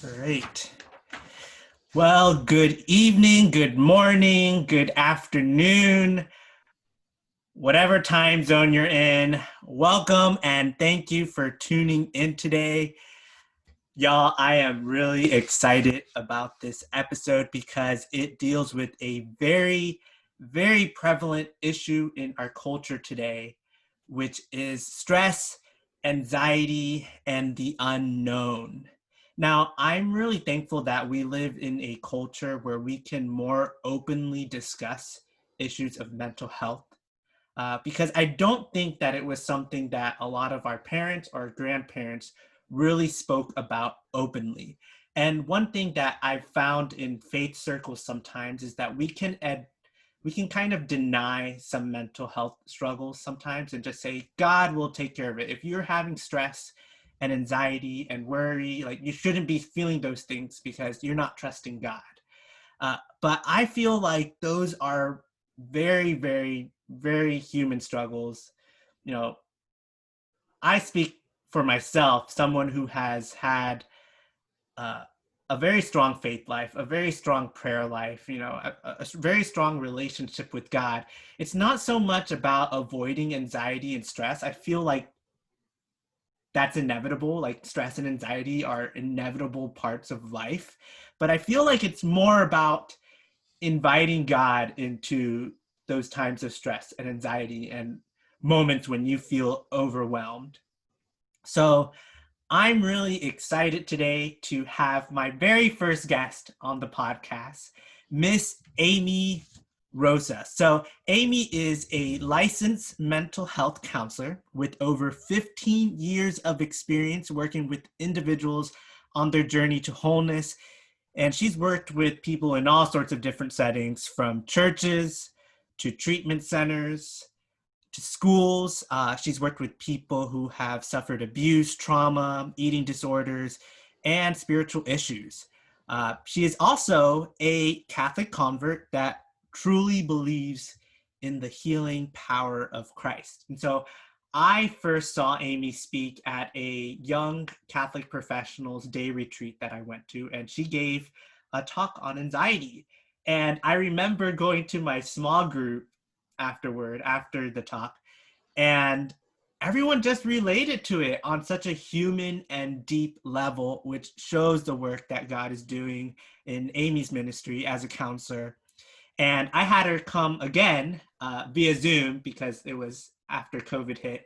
Great. Well, good evening, good morning, good afternoon, whatever time zone you're in. Welcome and thank you for tuning in today. Y'all, I am really excited about this episode because it deals with a very prevalent issue in our culture today, which is stress, anxiety, and the unknown. Now, I'm really thankful that we live in a culture where we can more openly discuss issues of mental health. Because I don't think that it was something that a lot of our parents or grandparents really spoke about openly. And one thing that I've found in faith circles sometimes is that we can kind of deny some mental health struggles sometimes and just say God will take care of it. If you're having stress and anxiety and worry, like you shouldn't be feeling those things because you're not trusting God. But I feel like those are very human struggles. You know, I speak for myself, someone who has had uh, a very strong faith life, a very strong prayer life, a very strong relationship with God. It's not so much about avoiding anxiety and stress. I feel like that's inevitable. Like stress and anxiety are inevitable parts of life. But I feel like it's more about inviting God into those times of stress and anxiety and moments when you feel overwhelmed. So I'm really excited today to have my very first guest on the podcast, Miss Amy Rosa. So, Amy is a licensed mental health counselor with over 15 years of experience working with individuals on their journey to wholeness. And she's worked with people in all sorts of different settings, from churches to treatment centers to schools. She's worked with people who have suffered abuse, trauma, eating disorders, and spiritual issues. She is also a Catholic convert that truly believes in the healing power of Christ. And so I first saw Amy speak at a young Catholic professionals day retreat that I went to, and she gave a talk on anxiety. And I remember going to my small group after the talk, and everyone just related to it on such a human and deep level, which shows the work that God is doing in Amy's ministry as a counselor. And I had her come again via Zoom because it was after COVID hit,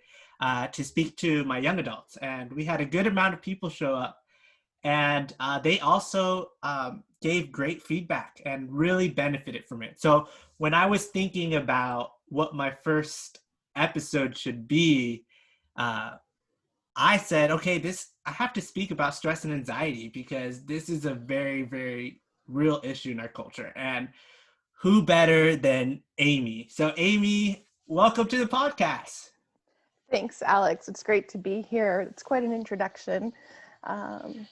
to speak to my young adults. And we had a good amount of people show up. And they also gave great feedback and really benefited from it. So when I was thinking about what my first episode should be, uh, I said, okay, I have to speak about stress and anxiety because this is a very real issue in our culture. And who better than Amy? So, Amy, welcome to the podcast. Thanks, Alex. It's great to be here. It's quite an introduction. Um,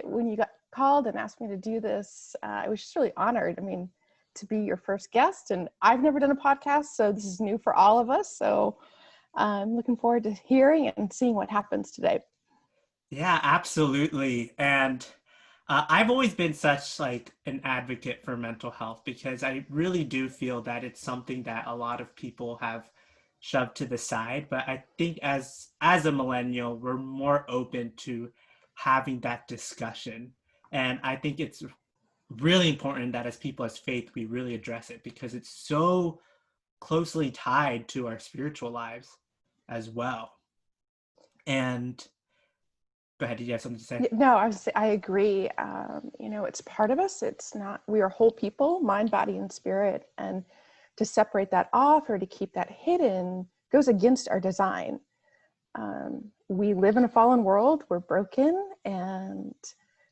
when you got called and asked me to do this, I was just really honored. I mean, to be your first guest, and I've never done a podcast, so this is new for all of us. So I'm looking forward to hearing and seeing what happens today. Yeah, absolutely. And I've always been such like an advocate for mental health because I really do feel that it's something that a lot of people have shoved to the side. But I think as a millennial, we're more open to having that discussion. And I think it's really important that as people as faith, we really address it because it's so closely tied to our spiritual lives as well. And go ahead, did you have something to say? No, I agree. It's part of us. It's not, we are whole people, mind, body, and spirit. And to separate that off or to keep that hidden goes against our design. We live in a fallen world. We're broken, and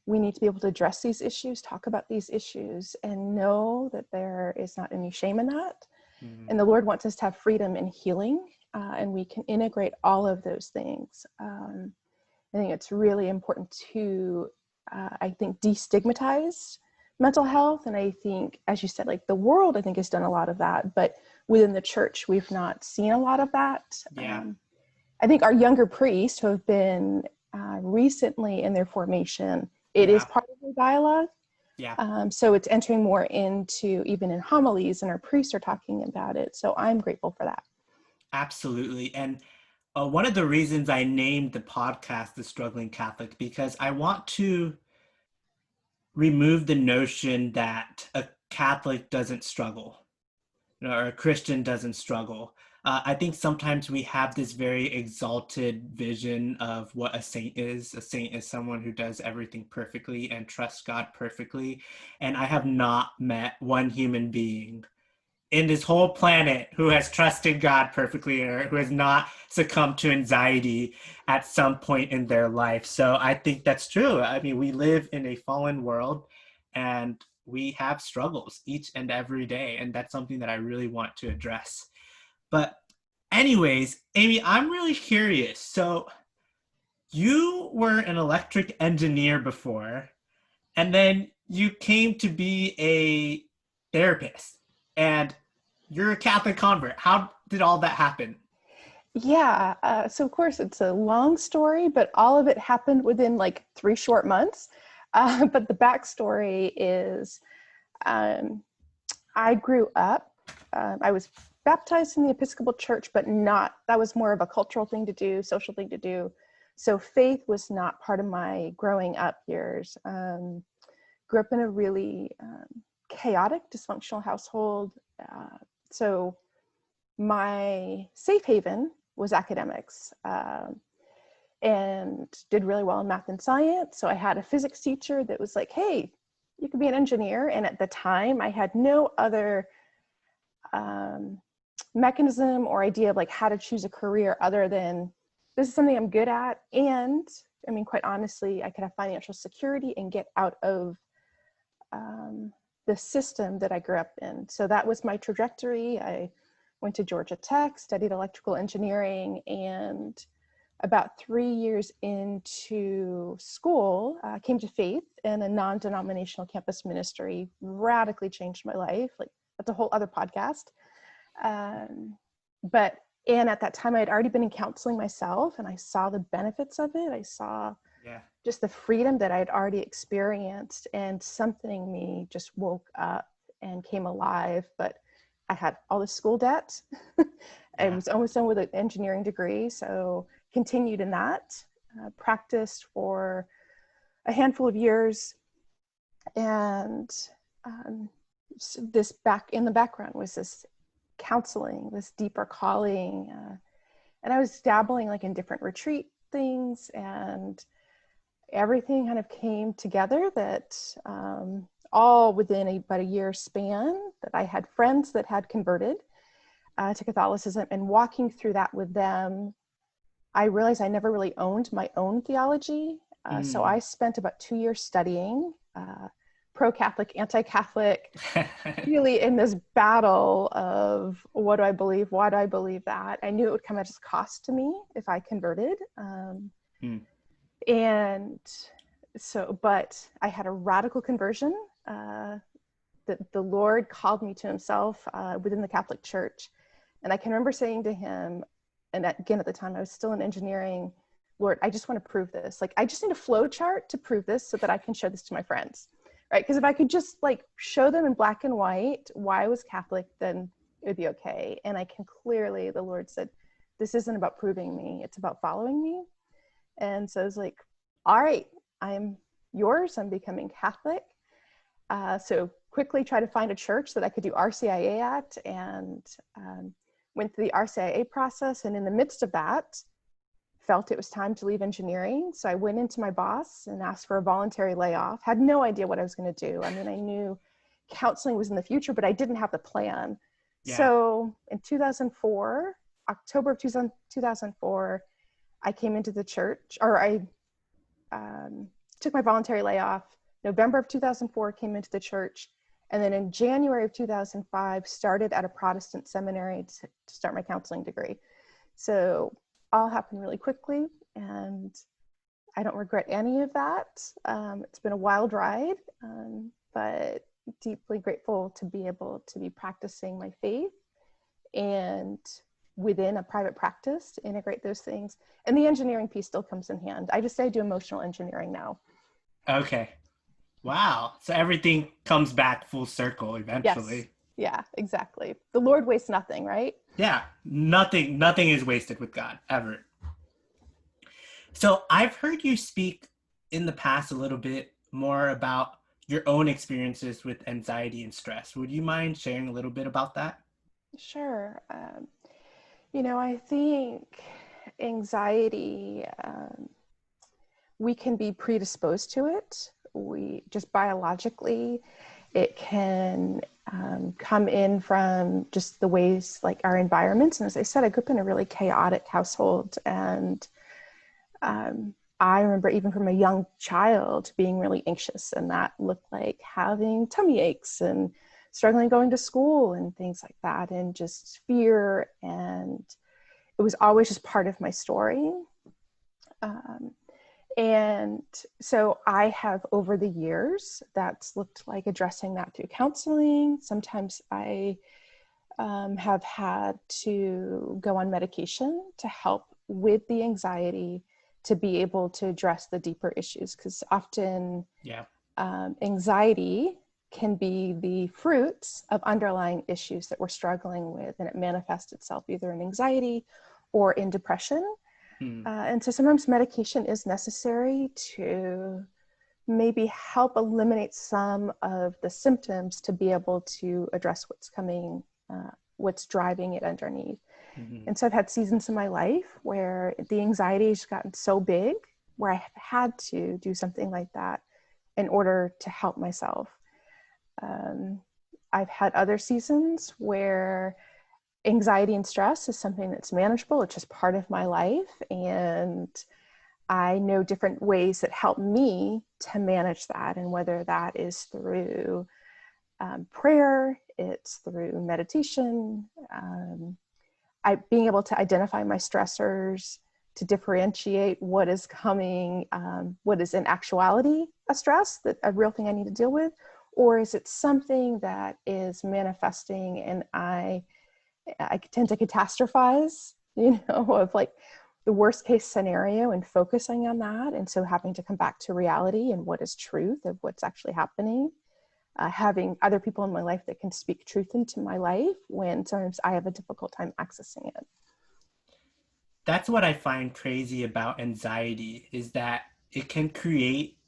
we need to be able to address these issues, talk about these issues, and know that there is not any shame in that. Mm-hmm. And the Lord wants us to have freedom and healing, and we can integrate all of those things. I think it's really important to, I think, destigmatize mental health. And I think, as you said, like the world, I think, has done a lot of that. But within the church, we've not seen a lot of that. Yeah. I think our younger priests who have been recently in their formation. It is Yeah. part of the dialogue. Yeah. So it's entering more into, even in homilies, and our priests are talking about it. So I'm grateful for that. Absolutely. And one of the reasons I named the podcast The Struggling Catholic, because I want to remove the notion that a Catholic doesn't struggle, or a Christian doesn't struggle. I think sometimes we have this very exalted vision of what a saint is. A saint is someone who does everything perfectly and trusts God perfectly. And I have not met one human being in this whole planet who has trusted God perfectly or who has not succumbed to anxiety at some point in their life. So I think that's true. I mean, we live in a fallen world and we have struggles each and every day. And that's something that I really want to address. But, anyways, Amy, I'm really curious. So, you were an electric engineer before, and then you came to be a therapist. And you're a Catholic convert. How did all that happen? Yeah. So of course it's a long story, but all of it happened within like 3 short months. But the backstory is um, I grew up, I was baptized in the Episcopal Church, but that was more of a cultural thing to do, social thing to do. So faith was not part of my growing up years. Grew up in a really chaotic, dysfunctional household. So my safe haven was academics, and did really well in math and science. So I had a physics teacher that was like, hey, you could be an engineer. And at the time I had no other um, mechanism or idea of like how to choose a career other than this is something I'm good at. And I mean, quite honestly, I could have financial security and get out of um, the system that I grew up in. So that was my trajectory. I went to Georgia Tech, studied electrical engineering, and about 3 years into school, came to faith in a non-denominational campus ministry. Radically changed my life. Like that's a whole other podcast. Um, and at that time, I had already been in counseling myself, and I saw the benefits of it. I saw Yeah. just the freedom that I had already experienced, and something in me just woke up and came alive. But I had all the school debt. I Yeah. was almost done with an engineering degree, so continued in that, practiced for a handful of years, and this back in the background was this counseling, this deeper calling, and I was dabbling like in different retreat things, and everything kind of came together that all within about a year span that I had friends that had converted to Catholicism, and walking through that with them, I realized I never really owned my own theology. So I spent about 2 years studying pro-Catholic, anti-Catholic, really in this battle of what do I believe? Why do I believe that? I knew it would come at a cost to me if I converted. Mm. And so, but I had a radical conversion. That the Lord called me to himself within the Catholic Church. And I can remember saying to him, and again, at the time I was still in engineering, Lord, I just want to prove this. Like, I just need a flow chart to prove this so that I can show this to my friends, right? Because if I could just like show them in black and white why I was Catholic, then it would be okay. And I can clearly, the Lord said, this isn't about proving me, it's about following me. And so I was like, all right, I'm yours, I'm becoming Catholic. So quickly try to find a church that I could do RCIA at, and went through the RCIA process. And in the midst of that, felt it was time to leave engineering. So I went into my boss and asked for a voluntary layoff. Had no idea what I was going to do. I mean, I knew counseling was in the future, but I didn't have the plan. Yeah. So in 2004, October of 2004, I came into the church, or I took my voluntary layoff. November of 2004, came into the church. And then in January of 2005, started at a Protestant seminary to start my counseling degree. So all happened really quickly, and I don't regret any of that. It's been a wild ride, but deeply grateful to be able to be practicing my faith and within a private practice to integrate those things. And the engineering piece still comes in hand. I just say I do emotional engineering now. Okay. Wow. So everything comes back full circle Yes. eventually. Yeah, exactly. The Lord wastes nothing, right? Yeah. Nothing is wasted with God ever. So I've heard you speak in the past a little bit more about your own experiences with anxiety and stress. Would you mind sharing a little bit about that? Sure. I think anxiety, we can be predisposed to it. We just biologically, it can come in from just the ways like our environments. And as I said, I grew up in a really chaotic household. And I remember even from a young child being really anxious, and that looked like having tummy aches and struggling going to school and things like that, and just fear. And it was always just part of my story. Um, and so I have, over the years, that's looked like addressing that through counseling. Sometimes I have had to go on medication to help with the anxiety to be able to address the deeper issues. Because often Yeah. anxiety can be the fruits of underlying issues that we're struggling with, and it manifests itself either in anxiety or in depression. Hmm. And so sometimes medication is necessary to maybe help eliminate some of the symptoms to be able to address what's coming, what's driving it underneath. Hmm. And so I've had seasons in my life where the anxiety has gotten so big where I've had to do something like that in order to help myself. Um, I've had other seasons where anxiety and stress is something that's manageable. It's just part of my life. And I know different ways that help me to manage that. And whether that is through prayer, it's through meditation, being able to identify my stressors, to differentiate what is coming, what is in actuality a stress, that a real thing I need to deal with, or is it something that is manifesting and I tend to catastrophize, of like the worst case scenario and focusing on that. And so having to come back to reality and what is truth of what's actually happening. Having other people in my life that can speak truth into my life when sometimes I have a difficult time accessing it. That's what I find crazy about anxiety is that it can create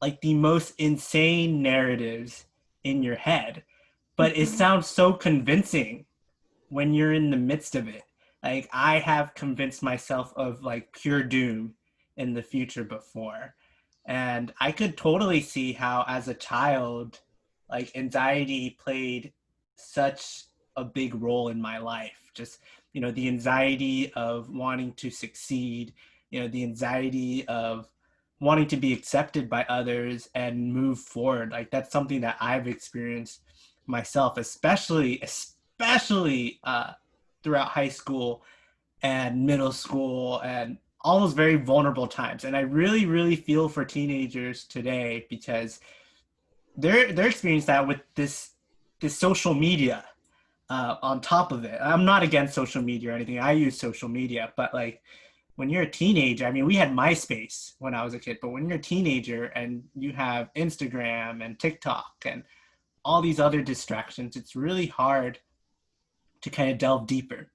like the most insane narratives in your head, but it Mm-hmm. sounds so convincing when you're in the midst of it. Like I have convinced myself of like pure doom in the future before. And I could totally see how as a child, like anxiety played such a big role in my life. Just, the anxiety of wanting to succeed, the anxiety of wanting to be accepted by others and move forward. Like that's something that I've experienced myself, especially throughout high school and middle school and all those very vulnerable times. And I really, really feel for teenagers today because they're experiencing that with this social media on top of it. I'm not against social media or anything. I use social media, but like when you're a teenager, I mean, we had MySpace when I was a kid, but when you're a teenager and you have Instagram and TikTok and all these other distractions, it's really hard to kind of delve deeper.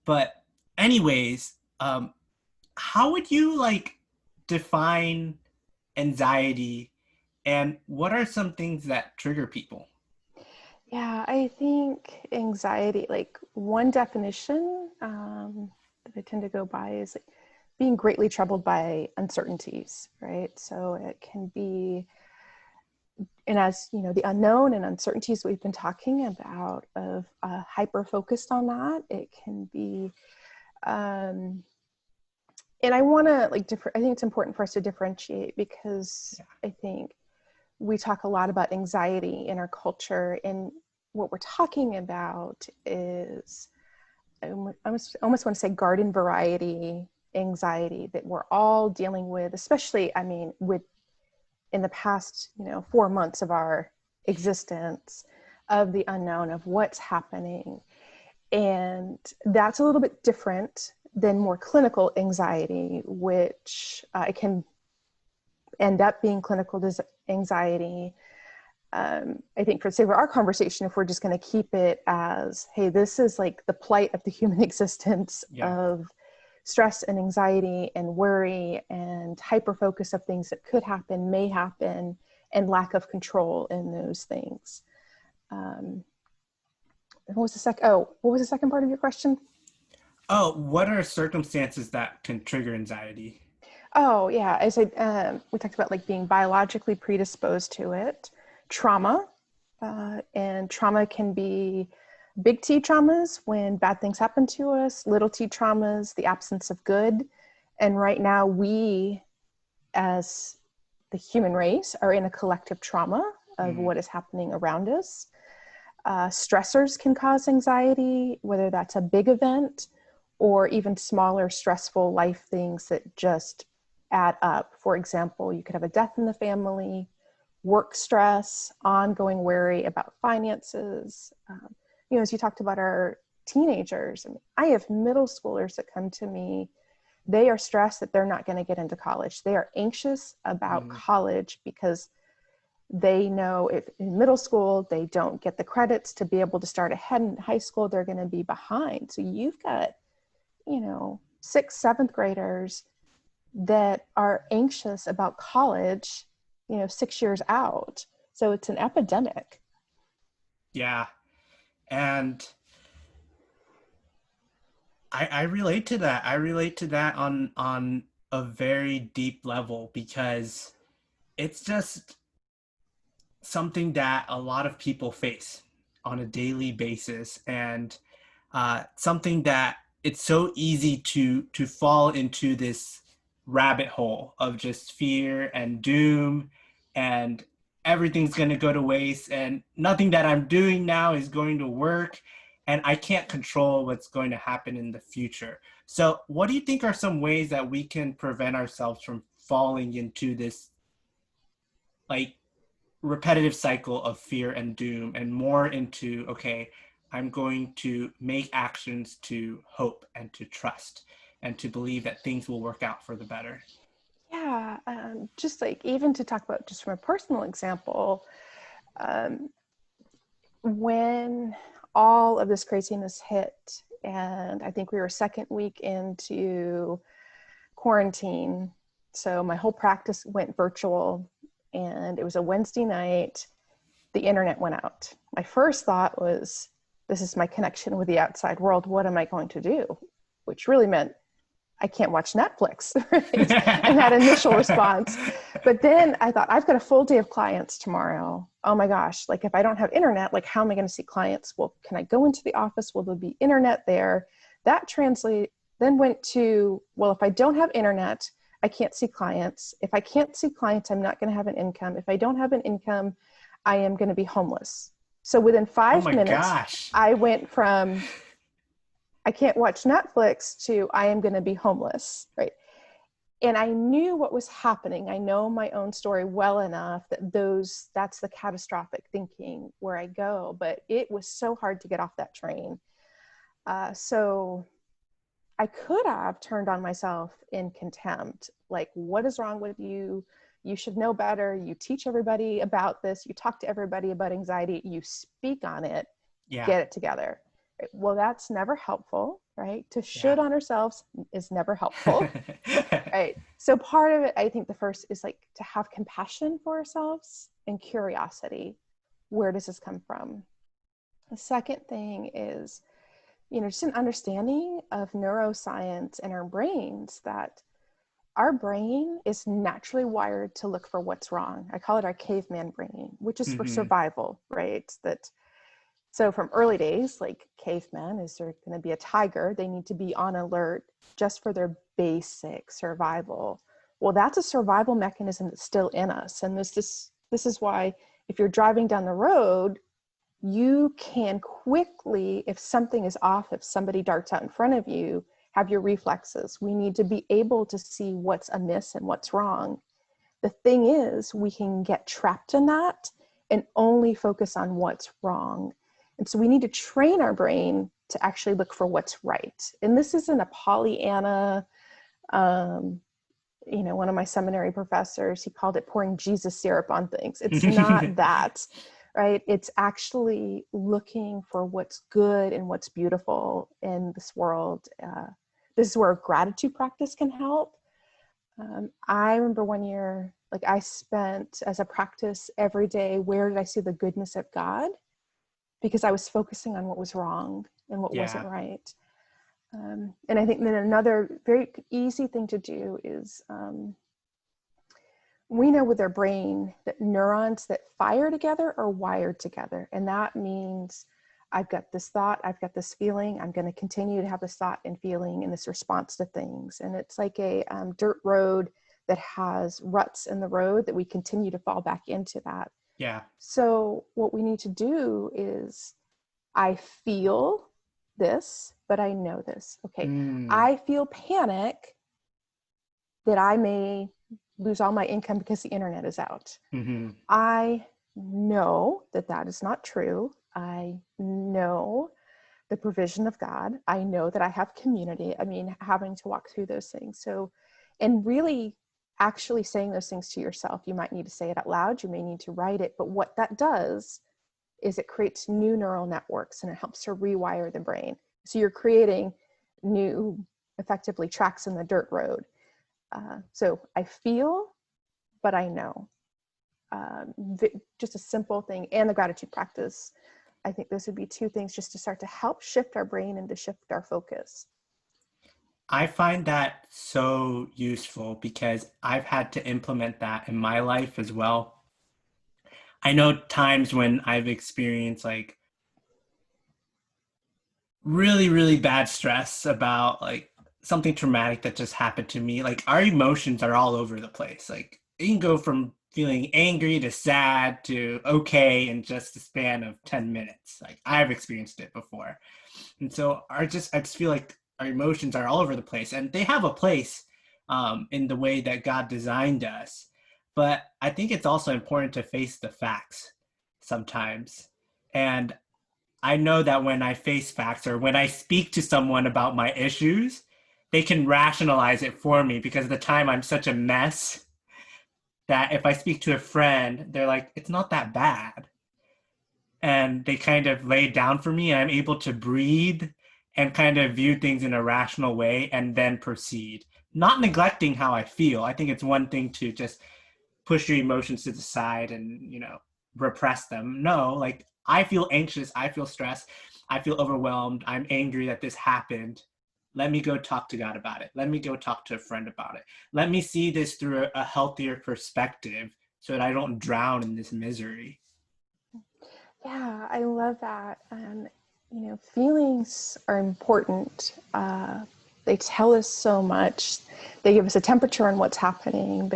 But anyways, how would you like define anxiety and what are some things that trigger people? Yeah, I think anxiety, like one definition that I tend to go by is like being greatly troubled by uncertainties, right? So it can be, and as you know, the unknown and uncertainties we've been talking about of hyper focused on that, it can be, um, and I want to like, I think it's important for us to differentiate because Yeah. I think we talk a lot about anxiety in our culture, and what we're talking about is I almost want to say garden variety anxiety that we're all dealing with, especially, I mean, with in the past, 4 months of our existence, of the unknown of what's happening. And that's a little bit different than more clinical anxiety, which it can end up being clinical anxiety. I think for our conversation, if we're just going to keep it as, hey, this is like the plight of the human existence of stress and anxiety and worry and hyper focus of things that could happen, may happen, and lack of control in those things. What was the second part of your question? Oh, what are circumstances that can trigger anxiety? Oh, yeah. As we talked about, like being biologically predisposed to it, trauma, and trauma can be big T traumas when bad things happen to us, little T traumas, the absence of good. And right now, we, as the human race, are in a collective trauma of what is happening around us. Stressors can cause anxiety, whether that's a big event or even smaller stressful life things that just add up. For example, you could have a death in the family, work stress, ongoing worry about finances. As you talked about our teenagers, I have middle schoolers that come to me. They are stressed that they're not going to get into college. They are anxious about college because they know if in middle school they don't get the credits to be able to start ahead in high school, they're going to be behind. So you've got, 6th, 7th graders that are anxious about college, 6 years out. So it's an epidemic. Yeah. And I relate to that. I relate to that on a very deep level, because it's just something that a lot of people face on a daily basis, and something that it's so easy to fall into this rabbit hole of just fear and doom, and everything's going to go to waste, and nothing that I'm doing now is going to work, and I can't control what's going to happen in the future. So what do you think are some ways that we can prevent ourselves from falling into this like repetitive cycle of fear and doom, and more into, okay, I'm going to make actions to hope and to trust and to believe that things will work out for the better? Yeah, just like even to talk about just from a personal example, when all of this craziness hit, and I think we were second week into quarantine, so my whole practice went virtual, and it was a Wednesday night. The internet went out. My first thought was, this is my connection with the outside world. What am I going to do? Which really meant I can't watch Netflix, right? And that initial response. But then I thought, I've got a full day of clients tomorrow. Oh my gosh, like if I don't have internet, like how am I going to see clients? Well, can I go into the office? Will there be internet there? That then went to, well, if I don't have internet, I can't see clients. If I can't see clients, I'm not going to have an income. If I don't have an income, I am going to be homeless. So within 5 Oh my minutes, gosh. I went from I can't watch Netflix to I am going to be homeless, right? And I knew what was happening. I know my own story well enough that that's the catastrophic thinking where I go, but it was so hard to get off that train. So I could have turned on myself in contempt. Like, what is wrong with you? You should know better. You teach everybody about this. You talk to everybody about anxiety. You speak on it. Yeah. Get it together. Well, that's never helpful, right? To should Yeah. on ourselves is never helpful, right? So part of it, I think the first is like to have compassion for ourselves and curiosity. Where does this come from? The second thing is, just an understanding of neuroscience and our brains, that our brain is naturally wired to look for what's wrong. I call it our caveman brain, which is for survival, right? So from early days, like cavemen, is there going to be a tiger? They need to be on alert just for their basic survival. Well, that's a survival mechanism that's still in us. And this is why if you're driving down the road, you can quickly, if something is off, if somebody darts out in front of you, have your reflexes. We need to be able to see what's amiss and what's wrong. The thing is, we can get trapped in that and only focus on what's wrong. And so we need to train our brain to actually look for what's right. And this isn't a Pollyanna, one of my seminary professors, he called it pouring Jesus syrup on things. It's not that, right? It's actually looking for what's good and what's beautiful in this world. This is where gratitude practice can help. I remember one year, like I spent as a practice every day, where did I see the goodness of God? Because I was focusing on what was wrong and what wasn't right. And I think that another very easy thing to do is, we know with our brain that neurons that fire together are wired together. And that means I've got this thought, I've got this feeling, I'm going to continue to have this thought and feeling and this response to things. And it's like a dirt road that has ruts in the road that we continue to fall back into that. Yeah. So what we need to do is, I feel this, but I know this. Okay. I feel panic that I may lose all my income because the internet is out. Mm-hmm. I know that that is not true. I know the provision of God. I know that I have community. I mean, having to walk through those things. So, and really actually saying those things to yourself, you might need to say it out loud. You may need to write it. But what that does is it creates new neural networks and it helps to rewire the brain. So you're creating new, effectively, tracks in the dirt road. So I feel, but I know. Just a simple thing, and the gratitude practice. I think those would be two things just to start to help shift our brain and to shift our focus. I find that so useful because I've had to implement that in my life as well. I know times when I've experienced like really, really bad stress about like something traumatic that just happened to me. Like our emotions are all over the place. Like you can go from feeling angry to sad to okay in just a span of 10 minutes. Like I've experienced it before. And so I just feel like our emotions are all over the place and they have a place in the way that God designed us. But I think it's also important to face the facts sometimes. And I know that when I face facts or when I speak to someone about my issues, they can rationalize it for me because at the time I'm such a mess that if I speak to a friend, they're like, it's not that bad. And they kind of lay it down for me and I'm able to breathe and kind of view things in a rational way and then proceed. Not neglecting how I feel. I think it's one thing to just push your emotions to the side and, repress them. No, like I feel anxious, I feel stressed, I feel overwhelmed, I'm angry that this happened. Let me go talk to God about it. Let me go talk to a friend about it. Let me see this through a healthier perspective so that I don't drown in this misery. Yeah, I love that. Feelings are important. They tell us so much. They give us a temperature on what's happening,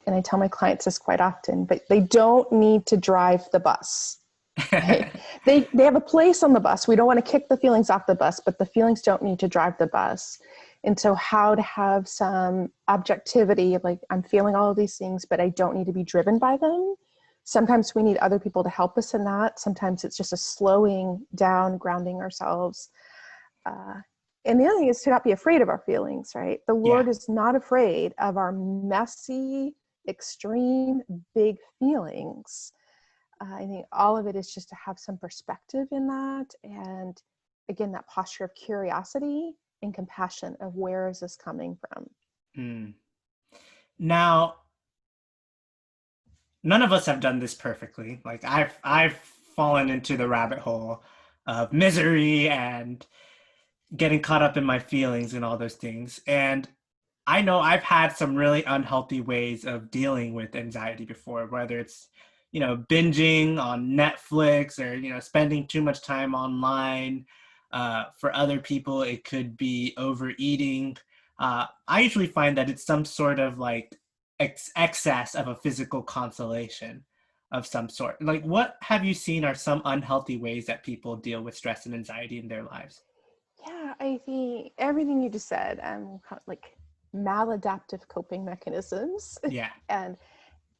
and I tell my clients this quite often, but they don't need to drive the bus. Right? They have a place on the bus. We don't want to kick the feelings off the bus, but the feelings don't need to drive the bus. And so how to have some objectivity, like I'm feeling all of these things, but I don't need to be driven by them. Sometimes we need other people to help us in that. Sometimes it's just a slowing down, grounding ourselves. And the other thing is to not be afraid of our feelings, right? The Lord is not afraid of our messy, extreme, big feelings. I think all of it is just to have some perspective in that. And again, that posture of curiosity and compassion of where is this coming from? Now, none of us have done this perfectly. Like I've fallen into the rabbit hole of misery and getting caught up in my feelings and all those things. And I know I've had some really unhealthy ways of dealing with anxiety before, whether it's, binging on Netflix or, spending too much time online. For other people, it could be overeating. I usually find that it's some sort of like excess of a physical consolation of some sort. Like, what have you seen are some unhealthy ways that people deal with stress and anxiety in their lives? Yeah, I think everything you just said, like maladaptive coping mechanisms. Yeah. And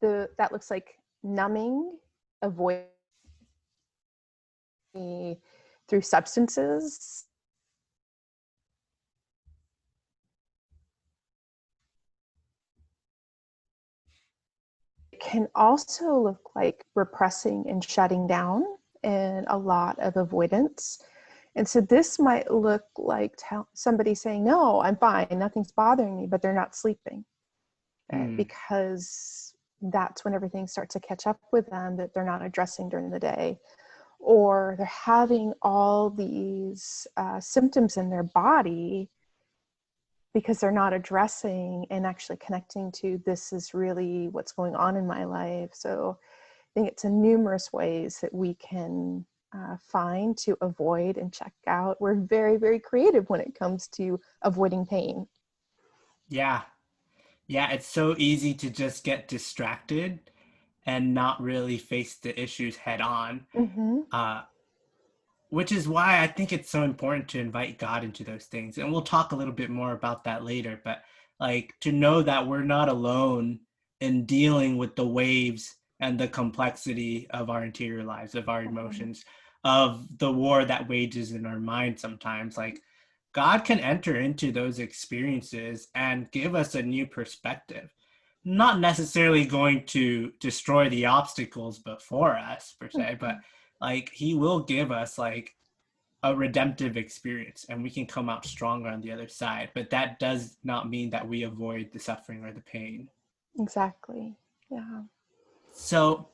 that looks like numbing, avoiding, through substances. It can also look like repressing and shutting down and a lot of avoidance. And so this might look like somebody saying, no, I'm fine, nothing's bothering me, but they're not sleeping, right? Because that's when everything starts to catch up with them that they're not addressing during the day. Or they're having all these symptoms in their body because they're not addressing and actually connecting to, this is really what's going on in my life. So I think it's in numerous ways that we can find to avoid and check out. We're very, very creative when it comes to avoiding pain. Yeah. Yeah, it's so easy to just get distracted and not really face the issues head on. Mm-hmm. Which is why I think it's so important to invite God into those things. And we'll talk a little bit more about that later, but like to know that we're not alone in dealing with the waves and the complexity of our interior lives, of our emotions, of the war that wages in our mind sometimes. Like God can enter into those experiences and give us a new perspective. Not necessarily going to destroy the obstacles before us per se, but like he will give us like a redemptive experience and we can come out stronger on the other side, but that does not mean that we avoid the suffering or the pain. Exactly. Yeah. So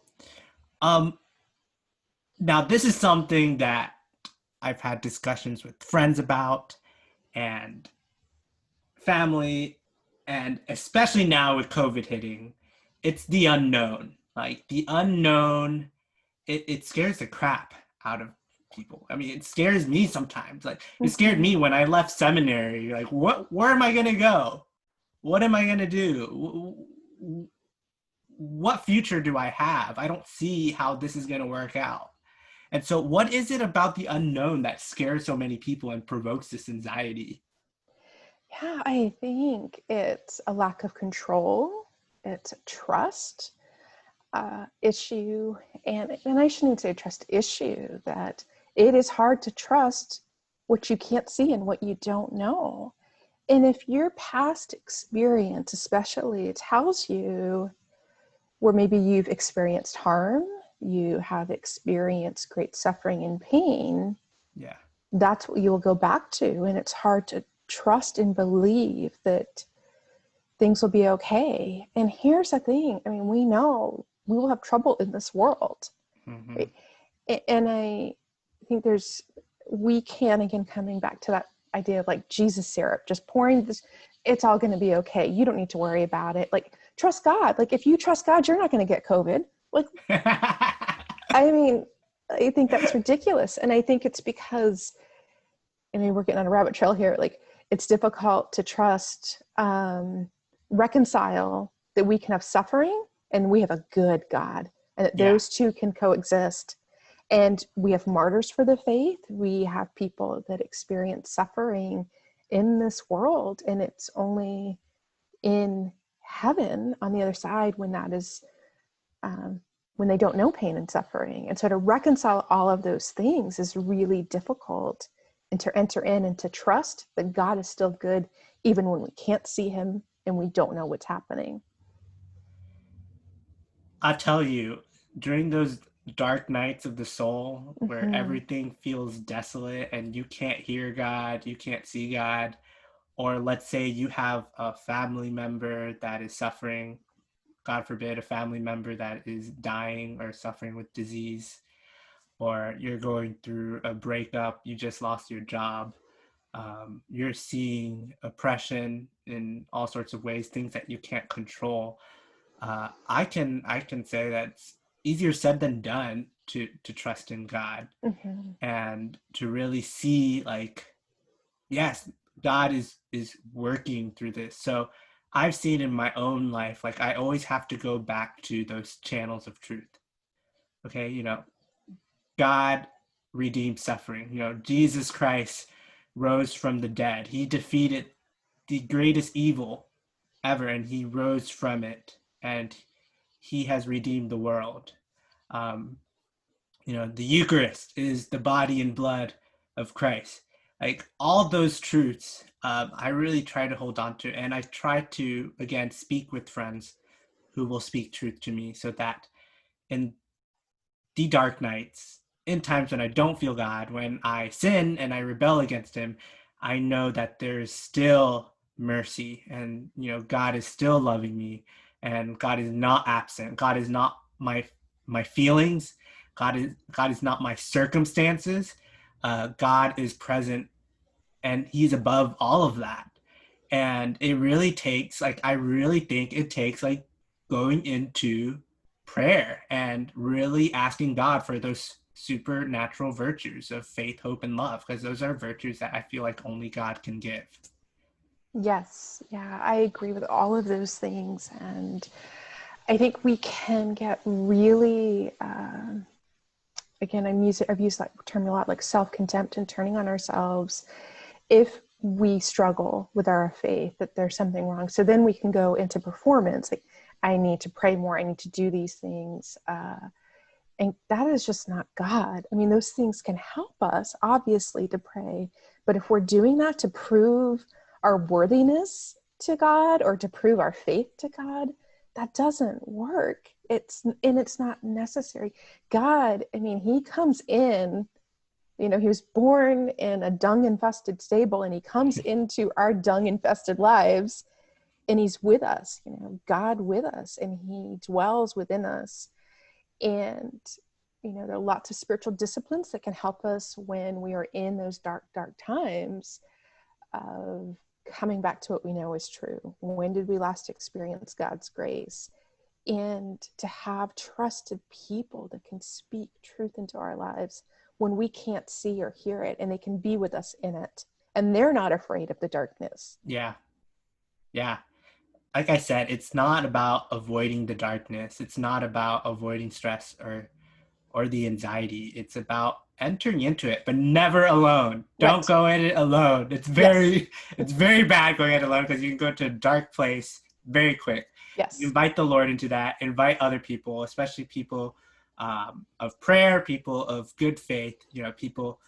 now this is something that I've had discussions with friends about and family, and especially now with COVID hitting, it's the unknown. Like the unknown, it scares the crap out of people. I mean, it scares me sometimes. Like it scared me when I left seminary. Like, where am I gonna go? What am I gonna do? What future do I have? I don't see how this is gonna work out. And so, what is it about the unknown that scares so many people and provokes this anxiety? Yeah, I think it's a lack of control. It's a trust issue. And I shouldn't say trust issue, that it is hard to trust what you can't see and what you don't know. And if your past experience, especially, tells you where maybe you've experienced harm, you have experienced great suffering and pain, Yeah. that's what you'll go back to. And it's hard to trust and believe that things will be okay. And here's the thing, I mean, we know we will have trouble in this world. Mm-hmm. Right? And I think we can, again, coming back to that idea of like Jesus syrup, just pouring this, it's all going to be okay. You don't need to worry about it. Like, trust God. Like, if you trust God, you're not going to get COVID. Like, I mean, I think that's ridiculous. And I think it's because, I mean, we're getting on a rabbit trail here. Like, it's difficult to trust, reconcile that we can have suffering and we have a good God, and that those two can coexist. And we have martyrs for the faith. We have people that experience suffering in this world, and it's only in heaven on the other side when that is, when they don't know pain and suffering. And so to reconcile all of those things is really difficult, and to enter in and to trust that God is still good even when we can't see him and we don't know what's happening. I tell you, during those dark nights of the soul where Mm-hmm. everything feels desolate and you can't hear God, you can't see God, or let's say you have a family member that is suffering, God forbid, a family member that is dying or suffering with disease, or you're going through a breakup, you just lost your job, you're seeing oppression in all sorts of ways, things that you can't control. I can say that it's easier said than done to trust in God Mm-hmm. and to really see like, yes, God is working through this. So I've seen in my own life, like I always have to go back to those channels of truth. Okay, God redeemed suffering. Jesus Christ rose from the dead. He defeated the greatest evil ever, and he rose from it, and he has redeemed the world. Um, the Eucharist is the body and blood of Christ. Like all those truths, I really try to hold on to, and I try to again speak with friends who will speak truth to me, so that in the dark nights, in times when I don't feel God, when I sin and I rebel against Him, I know that there is still mercy, and God is still loving me, and God is not absent. God is not my feelings. God is not my circumstances. God is present, and He's above all of that. And it really takes, like, I really think it takes like going into prayer and really asking God for those supernatural virtues of faith, hope, and love, because those are virtues that I feel like only God can give. Yes, yeah, I agree with all of those things. And I think we can get really, again, I've used that term a lot, like self-contempt and turning on ourselves if we struggle with our faith, that there's something wrong. So then we can go into performance, like, I need to pray more, I need to do these things. And that is just not God. I mean, those things can help us, obviously, to pray. But if we're doing that to prove our worthiness to God or to prove our faith to God, that doesn't work. It's not necessary. God, I mean, He comes in, He was born in a dung-infested stable, and He comes into our dung-infested lives, and He's with us, God with us, and He dwells within us. And, there are lots of spiritual disciplines that can help us when we are in those dark, dark times of coming back to what we know is true. When did we last experience God's grace? And to have trusted people that can speak truth into our lives when we can't see or hear it, and they can be with us in it. And they're not afraid of the darkness. Yeah. Yeah. Like I said, it's not about avoiding the darkness. It's not about avoiding stress or the anxiety. It's about entering into it, but never alone. Don't Right. go in it alone. It's Yes. very bad going in it alone, because you can go to a dark place very quick. Yes. Invite the Lord into that. Invite other people, especially people of prayer, people of good faith. People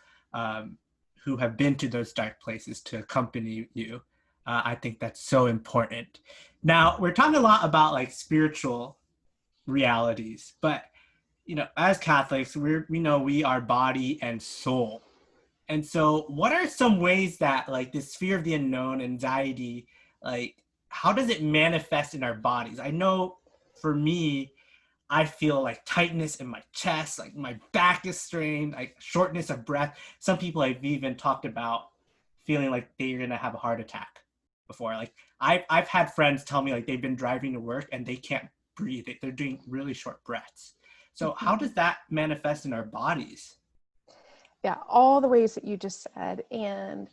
who have been to those dark places to accompany you. I think that's so important. Now, we're talking a lot about like spiritual realities, but as Catholics, we know we are body and soul. And so what are some ways that like this fear of the unknown, anxiety, like how does it manifest in our bodies? I know for me, I feel like tightness in my chest, like my back is strained, like shortness of breath. Some people have even talked about feeling like they're gonna have a heart attack before. Like I've had friends tell me like they've been driving to work and they can't breathe. They're doing really short breaths. So how does that manifest in our bodies? Yeah, all the ways that you just said. And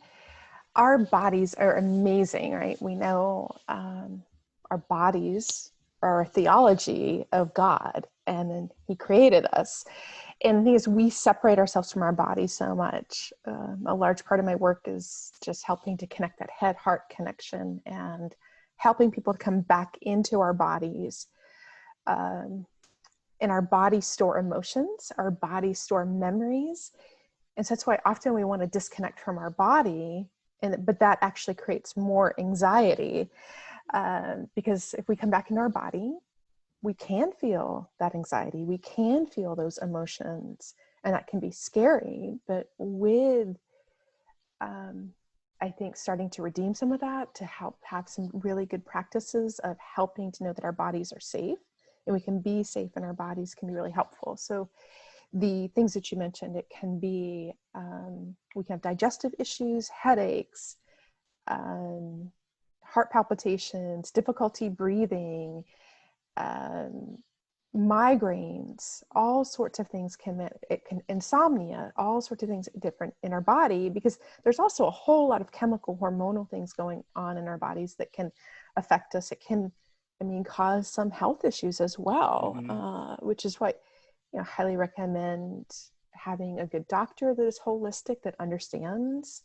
our bodies are amazing, right? We know our bodies are a theology of God, and then He created us. And because we separate ourselves from our body so much, a large part of my work is just helping to connect that head-heart connection and helping people to come back into our bodies. And our bodies store emotions, our bodies store memories. And so that's why often we want to disconnect from our body, but that actually creates more anxiety, because if we come back into our body, we can feel that anxiety, we can feel those emotions, and that can be scary. But with, I think, starting to redeem some of that, to help have some really good practices of helping to know that our bodies are safe and we can be safe in our bodies, can be really helpful. So the things that you mentioned, it can be, we can have digestive issues, headaches, heart palpitations, difficulty breathing, migraines, all sorts of things insomnia, all sorts of things different in our body, because there's also a whole lot of chemical hormonal things going on in our bodies that can affect us. It can, cause some health issues as well, which is why, highly recommend having a good doctor that is holistic, that understands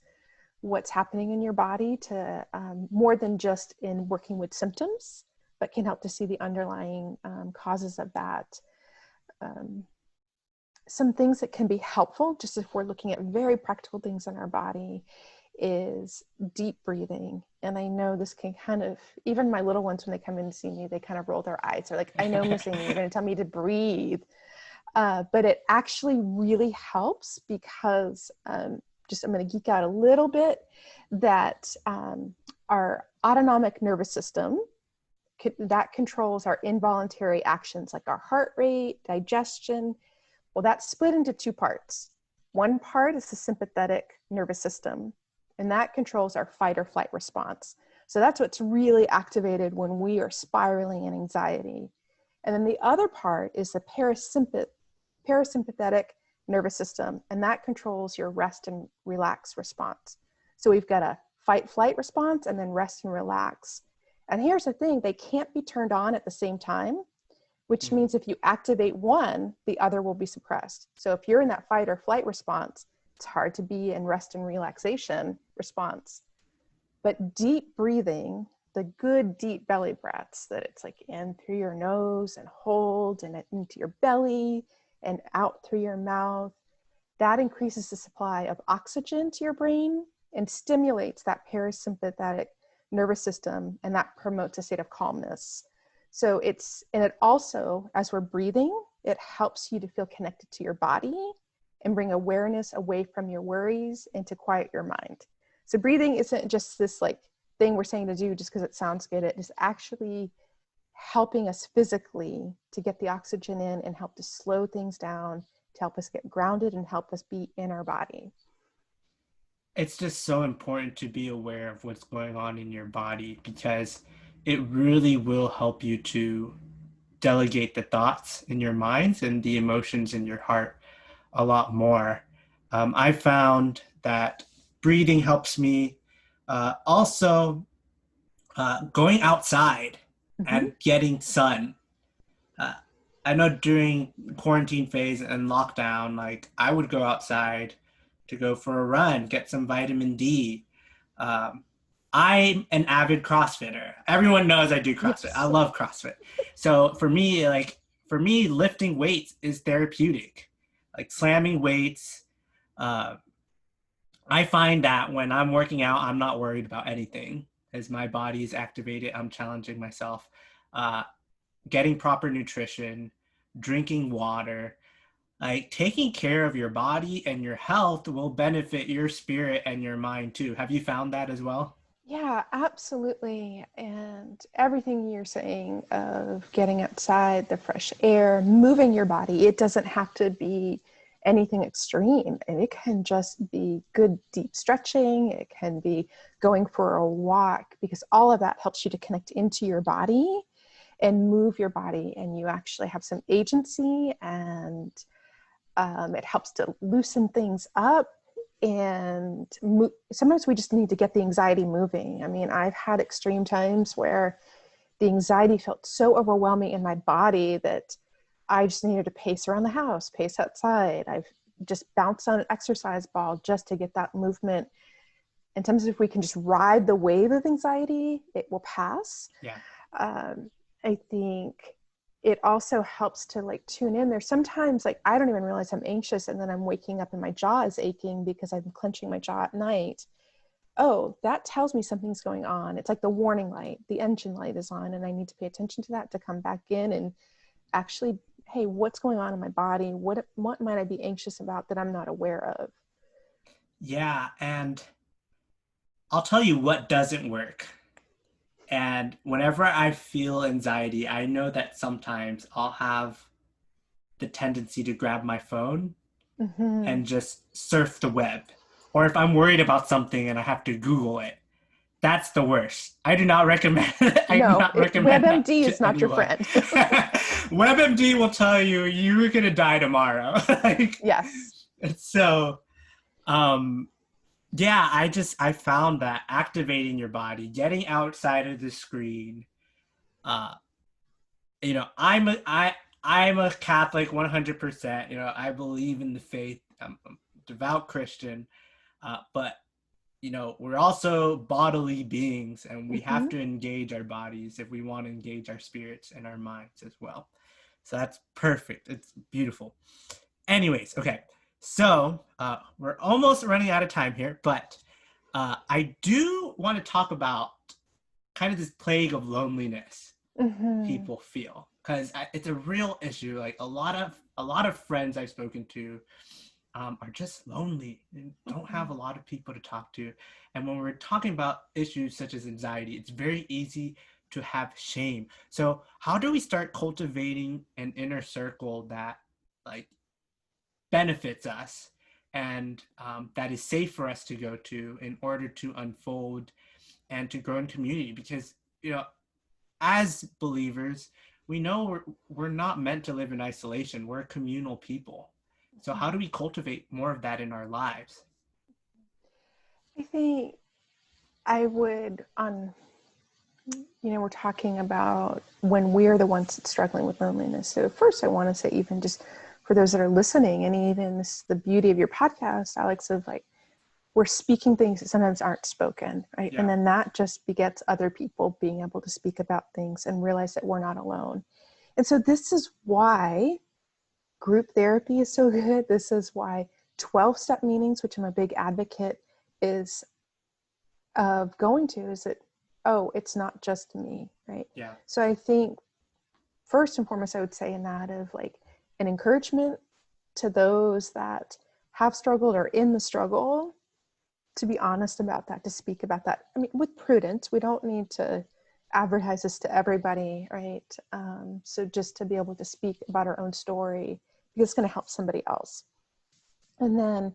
what's happening in your body, to more than just in working with symptoms, but can help to see the underlying causes of that. some things that can be helpful, just if we're looking at very practical things in our body, is deep breathing. And I know this can kind of, even my little ones, when they come in to see me, they kind of roll their eyes. They're like, I know, Miss Amy, you're going to tell me to breathe. But it actually really helps because I'm going to geek out a little bit, that our autonomic nervous system, that controls our involuntary actions like our heart rate, digestion. Well, that's split into two parts. One part is the sympathetic nervous system, and that controls our fight or flight response. So that's what's really activated when we are spiraling in anxiety. And then the other part is the parasympathetic nervous system, and that controls your rest and relax response. So we've got a fight flight response and then rest and relax. And here's the thing, they can't be turned on at the same time, which means if you activate one, the other will be suppressed. So if you're in that fight or flight response, it's hard to be in rest and relaxation response. But deep breathing, the good deep belly breaths, that it's like in through your nose and hold and into your belly and out through your mouth, that increases the supply of oxygen to your brain and stimulates that parasympathetic nervous system, and that promotes a state of calmness. So it also, as we're breathing, it helps you to feel connected to your body and bring awareness away from your worries and to quiet your mind. So breathing isn't just this like thing we're saying to do just because it sounds good. It is actually helping us physically to get the oxygen in and help to slow things down, to help us get grounded and help us be in our body. It's just so important to be aware of what's going on in your body, because it really will help you to delegate the thoughts in your minds and the emotions in your heart a lot more. I found that breathing helps me. Also, going outside Mm-hmm. and getting sun. Uh, I know during quarantine phase and lockdown, like I would go outside to go for a run, get some vitamin D. Um, I'm an avid CrossFitter. Everyone knows I do CrossFit. I Yes. love CrossFit. So for me, lifting weights is therapeutic. Like slamming weights. Uh, I find that when I'm working out, I'm not worried about anything as my body is activated. I'm challenging myself. Uh, Getting proper nutrition, drinking water, like taking care of your body and your health will benefit your spirit and your mind too. Have you found that as well? Yeah, absolutely. And everything you're saying of getting outside, the fresh air, moving your body, it doesn't have to be anything extreme. And it can just be good deep stretching. It can be going for a walk, because all of that helps you to connect into your body and move your body. And you actually have some agency, and it helps to loosen things up. And sometimes we just need to get the anxiety moving. I mean, I've had extreme times where the anxiety felt so overwhelming in my body that I just needed to pace around the house, pace outside. I've just bounced on an exercise ball just to get that movement. And sometimes if we can just ride the wave of anxiety, it will pass. Yeah. I think it also helps to like tune in. There's sometimes like I don't even realize I'm anxious, and then I'm waking up and my jaw is aching because I'm clenching my jaw at night. Oh, that tells me something's going on. It's like the warning light, the engine light is on, and I need to pay attention to that to come back in and actually, hey, what's going on in my body? What might I be anxious about that I'm not aware of? Yeah, and I'll tell you what doesn't work. And whenever I feel anxiety, I know that sometimes I'll have the tendency to grab my phone Mm-hmm. and just surf the web. Or if I'm worried about something and I have to Google it, that's the worst. I do not recommend I do No, not recommend that WebMD is to not your anyone. friend. WebMD will tell you you're gonna die tomorrow. Like, Yes. so um yeah, I found that activating your body, getting outside of the screen, uh I'm a Catholic 100%. I believe in the faith. I'm a devout Christian. But we're also bodily beings, and we have Mm-hmm. to engage our bodies if we want to engage our spirits and our minds as well. So that's perfect. It's beautiful. Anyways, okay. So we're almost running out of time here, but I do want to talk about kind of this plague of loneliness Mm-hmm. people feel, because it's a real issue. Like a lot of friends I've spoken to are just lonely and don't have a lot of people to talk to. And when we're talking about issues such as anxiety, it's very easy to have shame. So how do we start cultivating an inner circle that like benefits us and that is safe for us to go to in order to unfold and to grow in community? Because as believers, we know we're not meant to live in isolation. We're communal people. So how do we cultivate more of that in our lives? I think I would we're talking about when we're the ones that's struggling with loneliness. So first I want to say, even just for those that are listening, and even this, the beauty of your podcast, Alex, of like, we're speaking things that sometimes aren't spoken, right? Yeah. And then that just begets other people being able to speak about things and realize that we're not alone. And so this is why group therapy is so good. This is why 12-step meetings, which I'm a big advocate is of going to, is that, oh, it's not just me, right? Yeah. So I think first and foremost, I would say in that of like an encouragement to those that have struggled or in the struggle, to be honest about that, to speak about that. I mean, with prudence, we don't need to advertise this to everybody, right? So just to be able to speak about our own story, because it's going to help somebody else. And then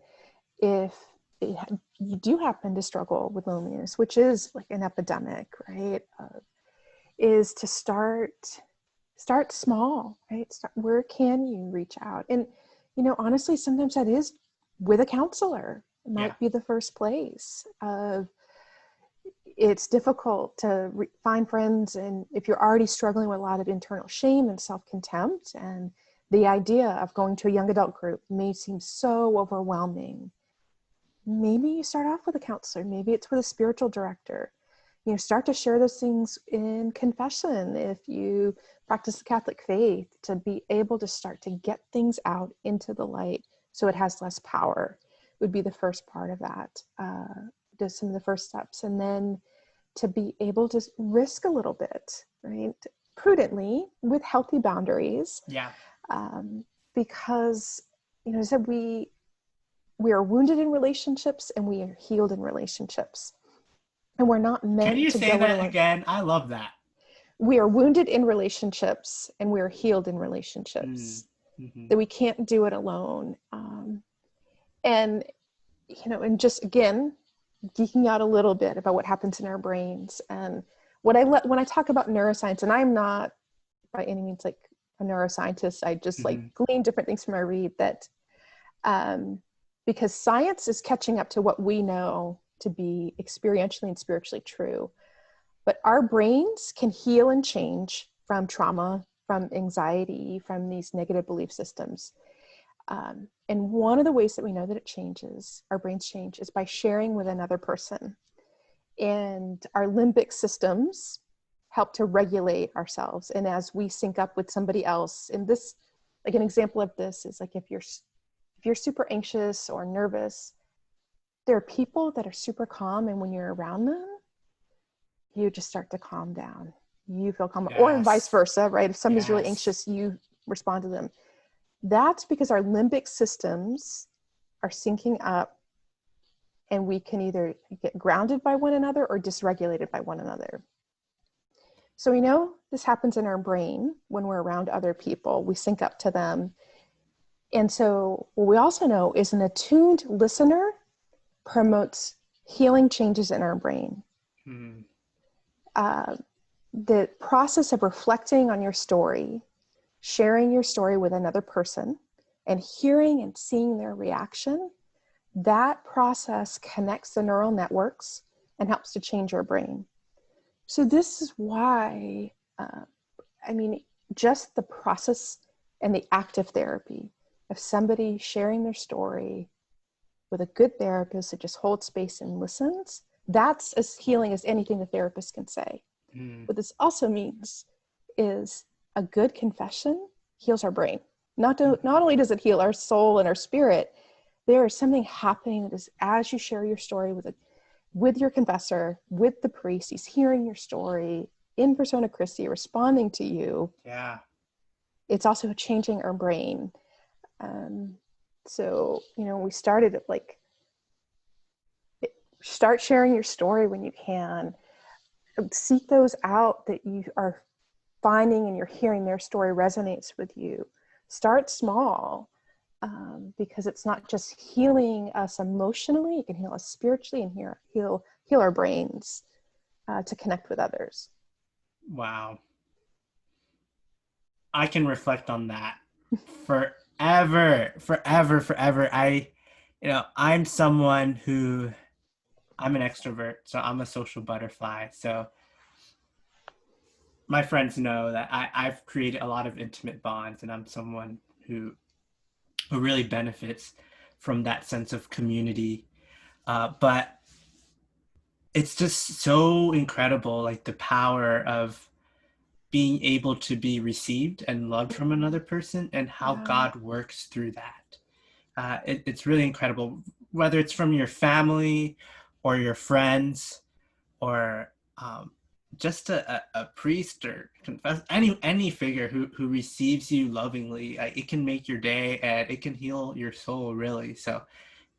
if you do happen to struggle with loneliness, which is like an epidemic, right? Is to start small, right? Where can you reach out? And, honestly, sometimes that is with a counselor. It Yeah. might be the first place. It's difficult to find friends. And if you're already struggling with a lot of internal shame and self-contempt, and the idea of going to a young adult group may seem so overwhelming, maybe you start off with a counselor. Maybe it's with a spiritual director. Start to share those things in confession if you practice the Catholic faith, to be able to start to get things out into the light so it has less power would be the first part of that. Just some of the first steps. And then to be able to risk a little bit, right? Prudently, with healthy boundaries. Yeah. Because, as I said, we are wounded in relationships and we are healed in relationships. And we're not Can meant you to say go it that alone. again? I love that. We are wounded in relationships and we are healed in relationships. Mm-hmm. That we can't do it alone. And, and just again, geeking out a little bit about what happens in our brains. And when I talk about neuroscience, and I'm not by any means like a neuroscientist, I just like Mm-hmm. glean different things from my read that, because science is catching up to what we know to be experientially and spiritually true. But our brains can heal and change from trauma, from anxiety, from these negative belief systems. And one of the ways that we know that it changes, our brains change, is by sharing with another person. And our limbic systems help to regulate ourselves. And as we sync up with somebody else, and this, like an example of this is like if you're super anxious or nervous, there are people that are super calm, and when you're around them, you just start to calm down. You feel calmer, or vice Yes. versa, right? If somebody's really Yes. anxious, you respond to them. That's because our limbic systems are syncing up, and we can either get grounded by one another or dysregulated by one another. So we know this happens in our brain when we're around other people. We sync up to them. And so what we also know is an attuned listener promotes healing changes in our brain. Mm. The process of reflecting on your story, sharing your story with another person, and hearing and seeing their reaction, that process connects the neural networks and helps to change your brain. So this is why, just the process and the active therapy of somebody sharing their story with a good therapist that just holds space and listens, that's as healing as anything the therapist can say. Mm. What this also means is a good confession heals our brain. Not only does it heal our soul and our spirit, there is something happening that is, as you share your story with your confessor, with the priest, he's hearing your story in persona Christi, responding to you. Yeah. It's also changing our brain. So, we started at start sharing your story when you can. Seek those out that you are finding and you're hearing their story resonates with you. Start small, because it's not just healing us emotionally, it can heal us spiritually and heal our brains to connect with others. Wow. I can reflect on that forever, forever, forever. I'm someone who, I'm an extrovert, so I'm a social butterfly. So my friends know that I've created a lot of intimate bonds, and I'm someone who really benefits from that sense of community. But it's just so incredible, like the power of being able to be received and loved from another person, and how Yeah. God works through that. It's really incredible, whether it's from your family or your friends, or just a priest or confess, any figure who receives you lovingly. It can make your day, and it can heal your soul, really. So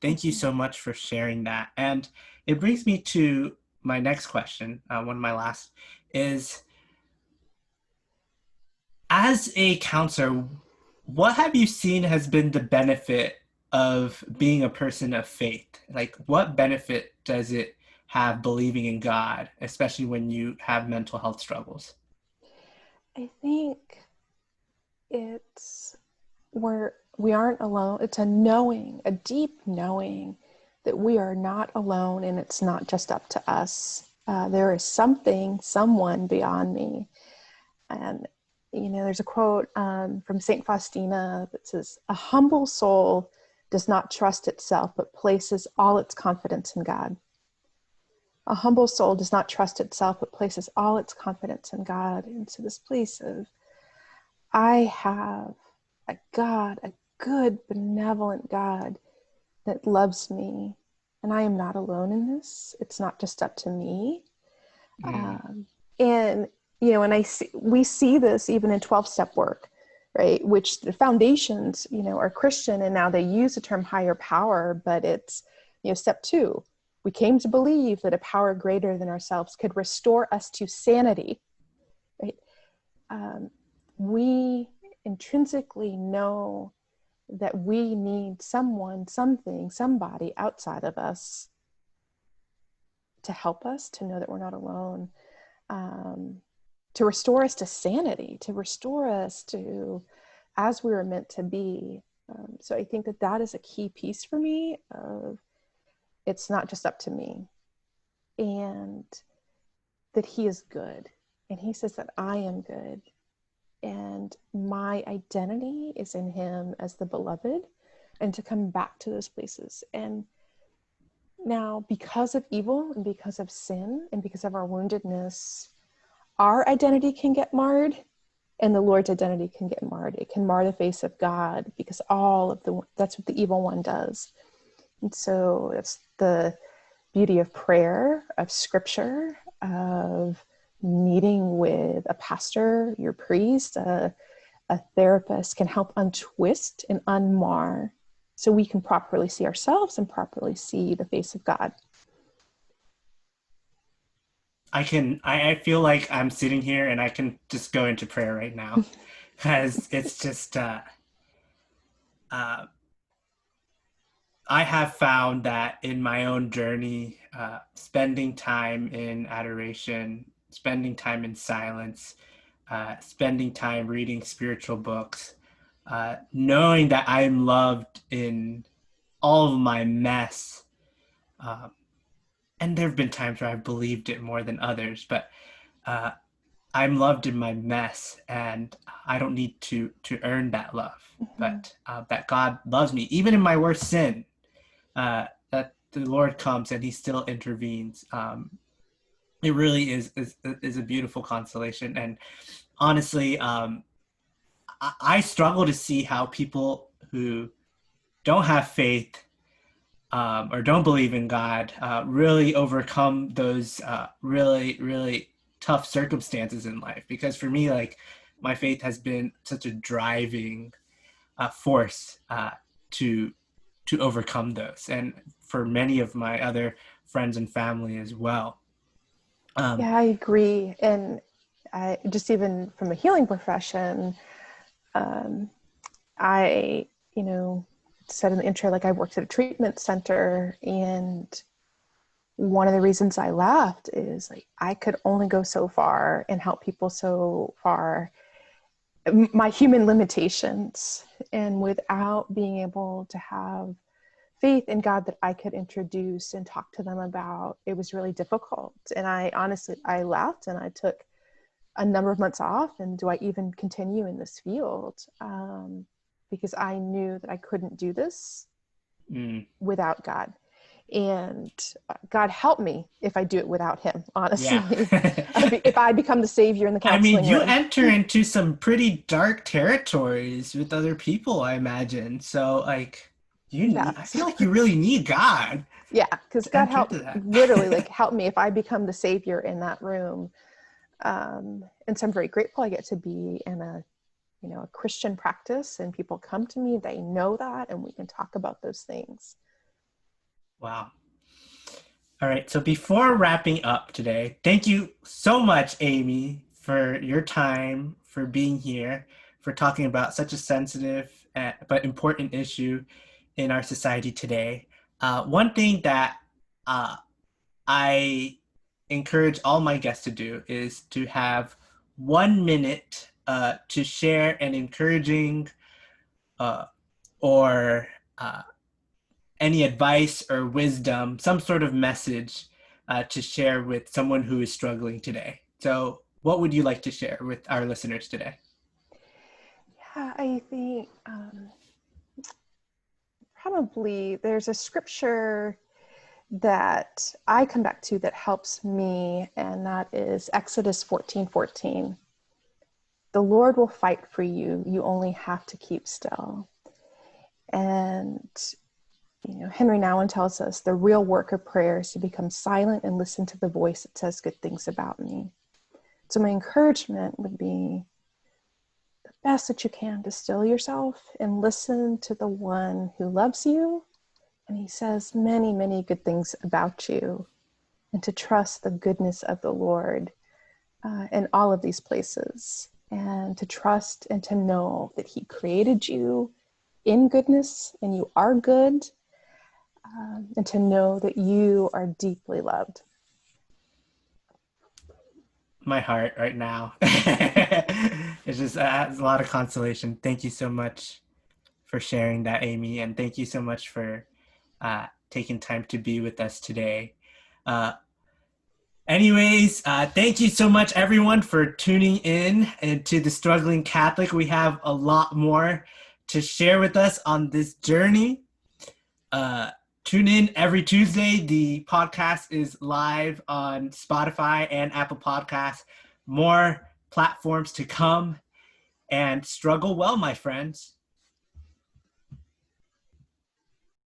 thank you so much for sharing that. And it brings me to my next question, one of my last, is, as a counselor, what have you seen has been the benefit of being a person of faith? Like, what benefit does it have believing in God, especially when you have mental health struggles? I think it's where we aren't alone. It's a knowing, a deep knowing that we are not alone, and it's not just up to us. There is someone beyond me. And, there's a quote from St. Faustina that says, "A humble soul does not trust itself, but places all its confidence in God." A humble soul does not trust itself, but places all its confidence in God. And so this place of, I have a God, a good, benevolent God that loves me, and I am not alone in this. It's not just up to me. And and we see this even in 12-step work, right? Which the foundations, are Christian, and now they use the term higher power, but it's, step 2. We came to believe that a power greater than ourselves could restore us to sanity, right? We intrinsically know that we need someone, something, somebody outside of us to help us to know that we're not alone, to restore us to sanity, to restore us to as we were meant to be. So I think that is a key piece for me of, it's not just up to me, and that he is good. And he says that I am good. And my identity is in him as the beloved, and to come back to those places. And now, because of evil and because of sin and because of our woundedness, our identity can get marred, and the Lord's identity can get marred. It can mar the face of God, because that's what the evil one does. And so that's the beauty of prayer, of scripture, of meeting with a pastor, your priest, a therapist can help untwist and unmar, so we can properly see ourselves and properly see the face of God. I feel like I'm sitting here and I can just go into prayer right now, because it's just, I have found that in my own journey, spending time in adoration, spending time in silence, spending time reading spiritual books, knowing that I'm loved in all of my mess. And there have been times where I've believed it more than others, but uh, I'm loved in my mess, and I don't need to earn that love. But that God loves me even in my worst sin. That the Lord comes and He still intervenes. It really is a beautiful consolation. And honestly, I struggle to see how people who don't have faith or don't believe in God really overcome those really, really tough circumstances in life. Because for me, like, my faith has been such a driving force to overcome those, and for many of my other friends and family as well. Um, Yeah, I agree. And I just, even from a healing profession, um, I, said in the intro, like I worked at a treatment center, and one of the reasons I left is like I could only go so far and help people so far, my human limitations, and without being able to have faith in God that I could introduce and talk to them about, it was really difficult. And I left, and I took a number of months off. And do I even continue in this field? Because I knew that I couldn't do this without God. And God help me if I do it without him, yeah. honestly. If I become the savior in the I mean, counseling you room. enter into some pretty dark territories with other people, I imagine. So, like, I Yes. feel like you really need God Yeah, because to God enter help, into that. literally, like, help me if I become the savior in that room. And so I'm very grateful I get to be in a Christian practice, and people come to me, they know that, and we can talk about those things. Wow. All right. So before wrapping up today, thank you so much, Amy, for your time, for being here, for talking about such a sensitive but important issue in our society today. One thing that uh, I encourage all my guests to do is to have 1 minute to share an encouraging uh, or any advice or wisdom, some sort of message to share with someone who is struggling today. So, what would you like to share with our listeners today? Yeah, I think probably there's a scripture that I come back to that helps me, and that is Exodus 14:14. The Lord will fight for you. You only have to keep still. And Henry Nouwen tells us the real work of prayer is to become silent and listen to the voice that says good things about me. So my encouragement would be the best that you can to still yourself and listen to the one who loves you. And he says many, many good things about you, and to trust the goodness of the Lord in all of these places, and to trust and to know that he created you in goodness and you are good, and to know that you are deeply loved. My heart right now. It's just has a lot of consolation. Thank you so much for sharing that, Amy, and thank you so much for taking time to be with us today. Uh, thank you so much, everyone, for tuning in and to The Struggling Catholic. We have a lot more to share with us on this journey. Tune in every Tuesday. The podcast is live on Spotify and Apple Podcasts. More platforms to come, and struggle well, my friends.